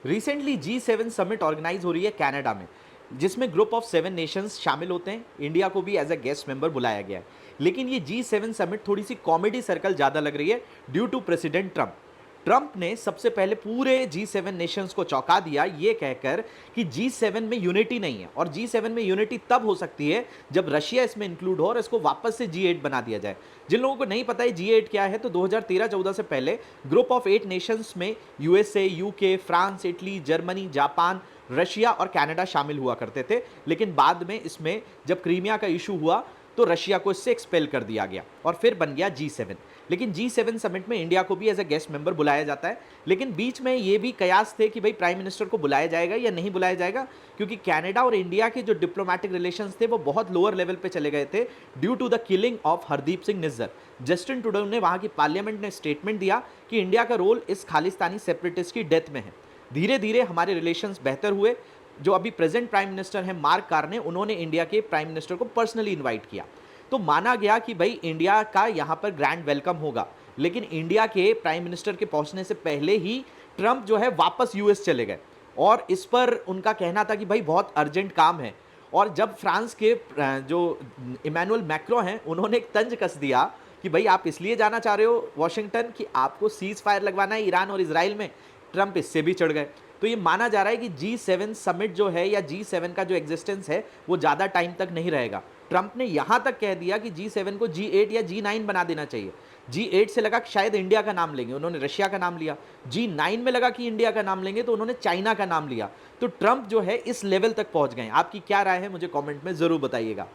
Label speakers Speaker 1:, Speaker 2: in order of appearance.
Speaker 1: Recently G7 summit organise हो रही है कनाडा में, जिसमें ग्रुप ऑफ 7 नेशंस शामिल होते हैं। इंडिया को भी एज अ गेस्ट मेंबर बुलाया गया है। लेकिन ये G7 समिट थोड़ी सी कॉमेडी सर्कल ज़्यादा लग रही है due to president Trump. Trump ने सबसे पहले पूरे G7 नेशंस को चौंका दिया ये कहकर कि G7 में यूनिटी नहीं है, और G7 में यूनिटी तब हो सकती है जब रशिया इसमें इंक्लूड हो और इसको वापस से G8 बना दिया जाए। जिन लोगों को नहीं पता है G8 क्या है, तो 2013-14 से पहले ग्रुप ऑफ 8 नेशंस में USA, UK, France, Italy, Germany, Japan, Russia और कनाडा शामिल हुआ करते थे। लेकिन बाद में इसमें जब क्रीमिया का इशू हुआ तो रशिया को इससे एक्सपेल कर दिया गया और फिर बन गया G7। लेकिन G7 समिट में इंडिया को भी एज अ गेस्ट मेंबर बुलाया जाता है। लेकिन बीच में ये भी कयास थे कि भाई प्राइम मिनिस्टर को बुलाया जाएगा या नहीं बुलाया जाएगा, क्योंकि कनाडा और इंडिया के जो डिप्लोमेटिक रिलेशंस थे वो बहुत लोअर लेवल पे चले गए थे due to the killing of Hardeep Singh Nijjar. Justin Trudeau ने, वहां की पार्लियामेंट ने स्टेटमेंट दिया कि इंडिया का रोल इस खालिस्तानी सेपरेटिस्ट की डेथ में है। धीरे धीरे हमारे रिलेशंस बेहतर हुए। जो अभी प्रेजेंट प्राइम मिनिस्टर हैं मार्क कार्ने, उन्होंने इंडिया के प्राइम मिनिस्टर को पर्सनली इनवाइट किया। तो माना गया कि भाई इंडिया का यहां पर ग्रैंड वेलकम होगा। लेकिन इंडिया के प्राइम मिनिस्टर के पहुंचने से पहले ही ट्रंप जो है वापस यूएस चले गए, और इस पर उनका कहना था कि भाई बहुत अर्जेंट काम है। और जब फ्रांस के जो इमैनुअल मैक्रो हैं, उन्होंने एक तंज कस दिया कि भाई आप इसलिए जाना चाह रहे हो वॉशिंगटन कि आपको सीज फायर लगवाना है ईरान और इसराइल में, ट्रंप इससे भी चढ़ गए। तो ये माना जा रहा है कि G7 समिट जो है या G7 का जो एग्जिस्टेंस है वो ज़्यादा टाइम तक नहीं रहेगा। ट्रंप ने यहां तक कह दिया कि G7 को G8 या G9 बना देना चाहिए। G8 से लगा कि शायद इंडिया का नाम लेंगे, उन्होंने रशिया का नाम लिया। G9 में लगा कि इंडिया का नाम लेंगे तो उन्होंने चाइना का नाम लिया। तो ट्रंप जो है इस लेवल तक पहुंच गए। आपकी क्या राय है, मुझे कमेंट में जरूर बताइएगा।